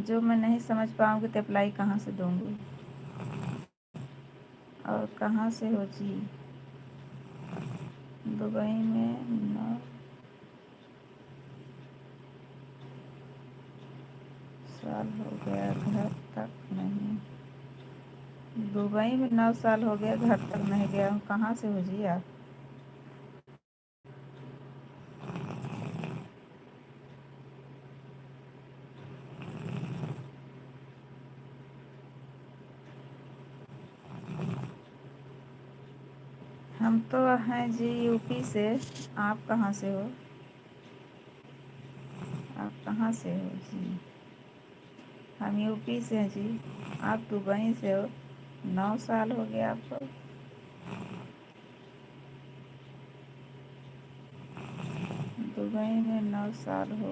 जो मैं नहीं समझ पाऊँगी तो अप्लाई कहाँ से दूँगी? और कहाँ से हो जी? दुबई में 9 साल हो गया, घर तक नहीं। दुबई में 9 साल हो गया, घर तक नहीं गया हूँ। कहाँ से हो जी आप? हम तो हैं जी यूपी से। आप कहाँ से हो? आप कहाँ से हो जी? हम यूपी से हैं जी। आप दुबई से हो। 9 साल हो गया आपको। दुबई में 9 साल हो